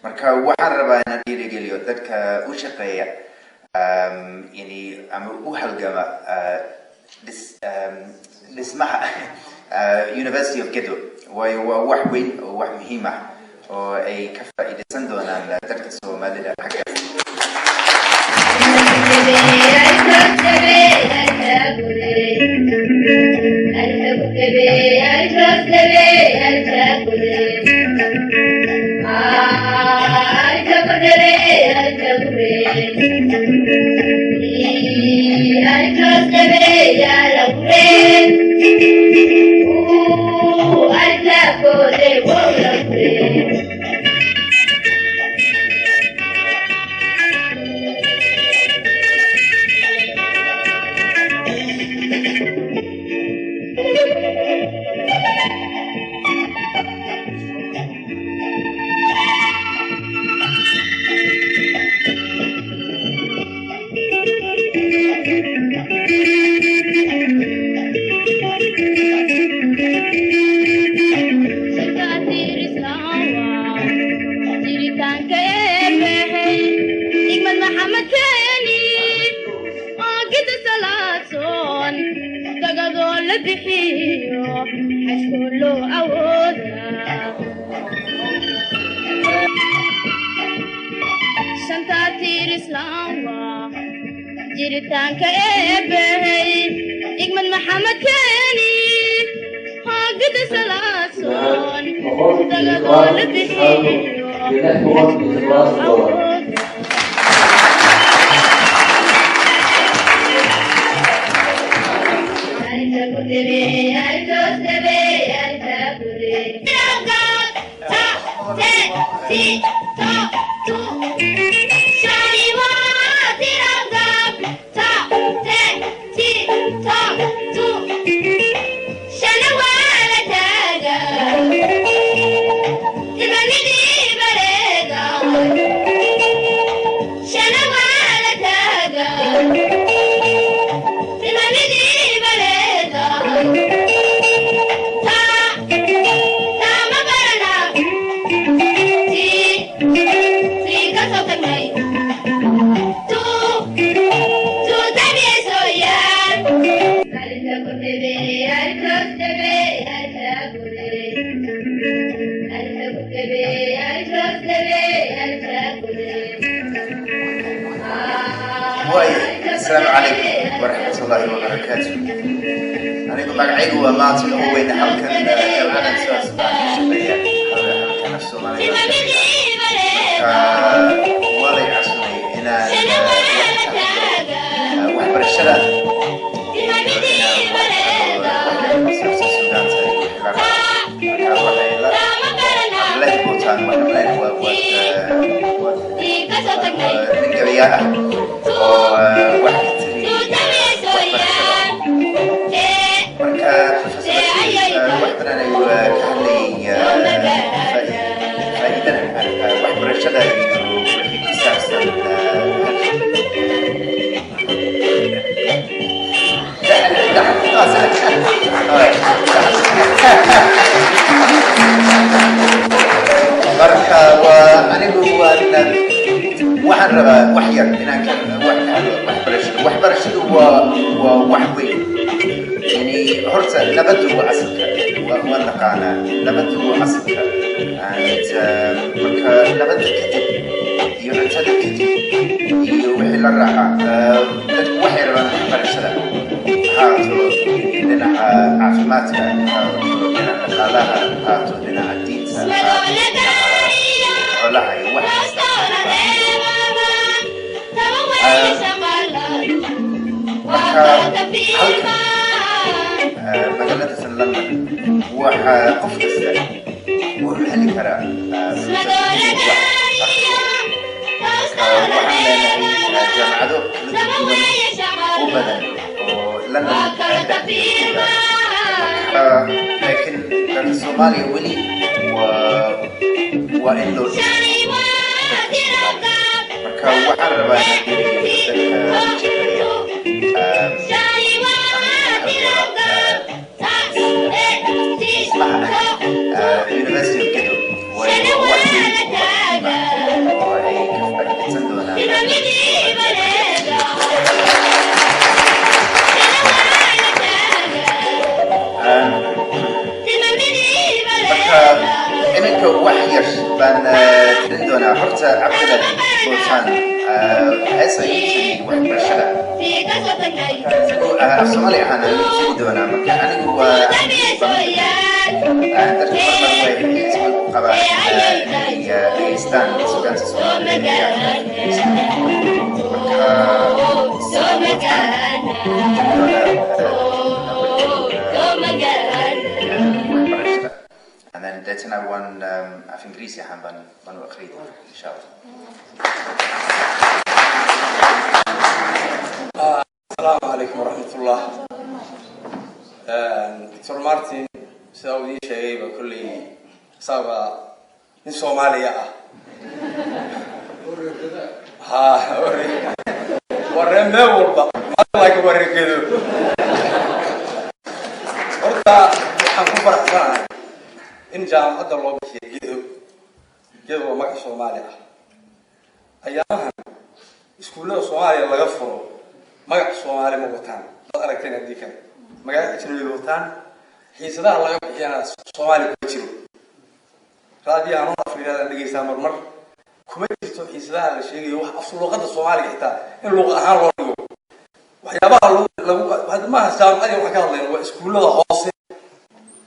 marka waxaan rabaa inaan dhiirigeliyo dadka u shaqeeya yani ama u halgama dhismaha University of Gedo waayo waa wax weyn oo wax muhiim ah oo ay ka faa'iideysan doonaan dadka Soomaalida xaggaas السلام عليكم ورحمة الله وبركاته. أنا أقول لك عيقوا ما تلقوا وين حلقة جمعنا نسوس بعد شوية حلقة نفسه ما نقدر والله يعصني هنا وحبر الشلال لا يبوتان ما لا waxaan rabaa wax yar inaan ka waxbarashadu waa wax weyn yani horta nabaddu waa asalka waa naqaanaa nabaddu waa asalka marka nabadda kadib iyo cuntada kadib iyo wixii la raaca dadku waxay rabaan waxbarashada haato dhinaca caafimaadka haato dhinaca dhaqaalaha haato dhinaca diinta xoolaha iyo wax kasta magaalada San London waxa qof kasta uu heli karaa jaamacado u badan oo London laakiin dadka Soomaaliya weli waa in loo marka waxaan rabaa University of Gedo عندنا حتى عبد الفوتان هسه يجي واحد برشلة الصومالي أنا سيدونا مكان أنا هو أنا ترى مرة اسمه قبائل إستان سكان الصومالي and then that's another one I think Greece هم بنو أخريد إن شاء الله. السلام عليكم ورحمة الله. دكتور مارتن سأودي شيء بكل سبب من سوماليا. ها ورمه وربا ما لايك وركيدو. ورتا حنكون فرحان إن جامعة الله بيجي جدو ما كسوماليا. أيامها إسكولة سوماليا لا يفرو. ما كسوماليا موتان. لا أركتين هديك. ما كأنه موتان. هي صدق الله يبقى أنا سومالي كتير. رادي أنا أفريقيا اللي جيسا مرمر. كمية هي صدق على شيء يوح أصل لغة السومالي حتى إن اللغة أهان لغة. وحيابها لو هذا ما هسام أي واحد قال لي إسكولة خاصة.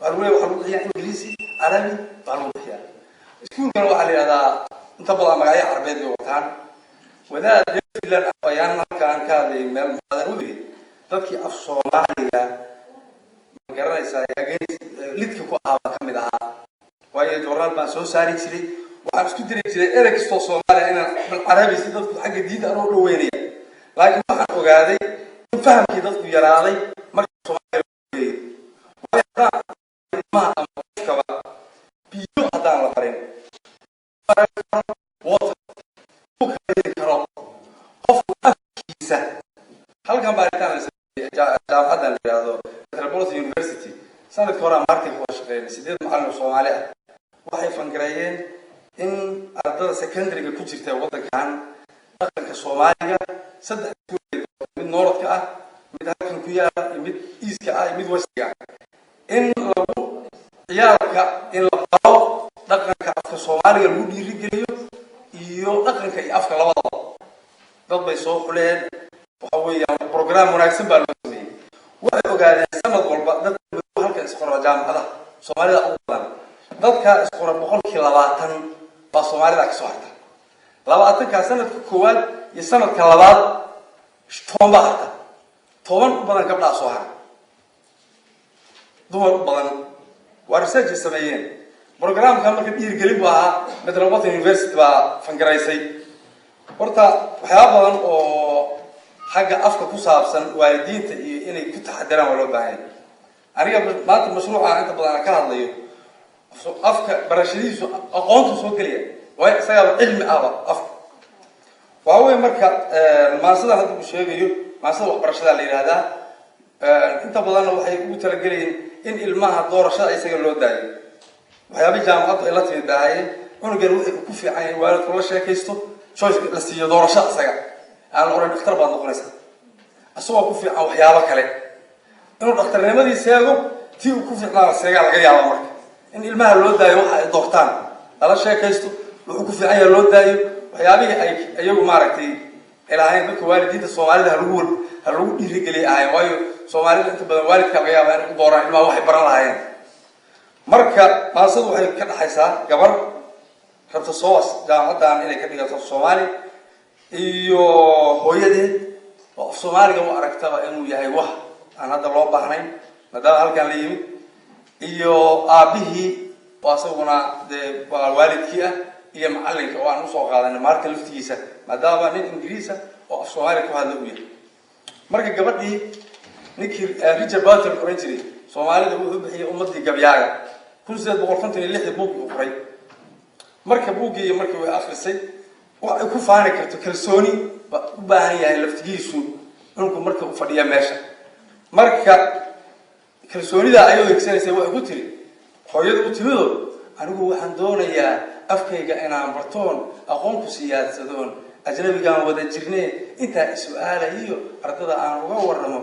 قالوا لي وحلو هي إنجليزي عربي قالوا لي إسكول كانوا على هذا انتبه مع أي عربي وكان وذا دليل أحيانا كان كذا يمل هذا نودي تذكي الصومالية مقرنا يساعد ليتك كوها كم ده وهي جورال ما سو ساري سري وأنا سكت دري سري إيرك الصومالية أنا بالعربي سيدت حاجة جديدة أنا رويني لكن ما أنا وقاعد فهم كده يرالي ما الصومالية ما أمسكوا بيجوا هذا على فرين وات وكذا كرام قف كيسة هل كان بعدين جامعة هذا تربولت يونيفرسيتي سنة كورا مارتن واشغال سيدنا معلم صومالي waxay fangareeyeen in ardada secondary-ga ku jirta waddankan dhaqanka Soomaaliga saddex mid Nooradka ah mid halkan ku yaala mid East-ka ah mid West-ka in lagu ciyaalka in la baro dhaqanka afka Soomaaliga lagu dhiirigeliyo iyo dhaqanka iyo afka labadaba dad bay soo xuleen waxa weeyaan program wanaagsan baa loo sameeyay waxay ogaadeen sanad walba dad halkan isqora jaamacada Soomaalida ugu badan dadka isqora 20% baa Soomaalida ka soo harta 20 ka sanadka koowaad iyo sanadka labaad toban baa harta toban badan gabdhaha soo haray dumar badan waa research sameeyeen programka marka dhiirgelin baa Metropolitan University baa fangaraysay horta waxyaabo badan oo xagga afka ku saabsan waalidiinta iyo inay ku taxadiraan waa loo baahan aniga maanta mashruuca inta badan ka hadlayo afka barashadiisu aqoontu soo galiya way isaga cilmi ah afka waaway marka maasada hadda ku sheegayo maasada waxbarashada la yiraahdaa inta badan waxay ugu talagelayeen in ilmaha doorashada isaga loo daayo waxyaabo jaamacadu ay la timaadayeen unugan wuxuu ku fiican yahay waalidku la sheekaysto choice la siiyo doorashada isaga aan oran dhakhtar baad noqonaysaa asoo ku fiican waxyaabo kale inuu dhakhtarnimadii seego tii uu ku fiicnaa seega laga yaabo marka in ilmaha loo daayo waxa ay doortaan la sheekaysto wuxuu ku fiican yahay loo daayo waxyaabihi ay ayagu maaragtay ilaahay dadka waalidiinta Soomaalida ha lagu dhiirigeliyo waayo Soomaalida inta badan waalidka laga yaabo inay u dooraan ilmaha waxay baran lahaayeen marka maasadu waxay ka dhaxaysaa gabar rabta soos jaamacadan inay ka dhigato Soomaali iyo hooyadeed oo Soomaaliga u aragtaba inuu yahay wax aan hadda loo baahnayn maadaama halkan la yimid iyo aabihii oo asaguna waa waalidkii ah iyo macallinka oo aan u soo qaadanay marka laftiisa maadaama nin Ingiriis ah oo Soomaali ku hadla u yahay marka gabadhii ninkii Richard Burton oran jiray Soomaalida wuxuu bixiyay ummadii gabyaaga 1956 buug uu qoray marka buugii markii uu akhrisay waxa ku faani karto kalsooni u baahan yahay laftigiisu inuu marka u fadhiyo meesha marka kalsoonida ayuu eegsanaysaa wax ku tiri hooyadu u timido anigu waxaan doonayaa afkayga inaan bartoon aqoon ku siyaasadoon ajnabigaan wada jirnay inta su'aalayo ardada aan uga warramo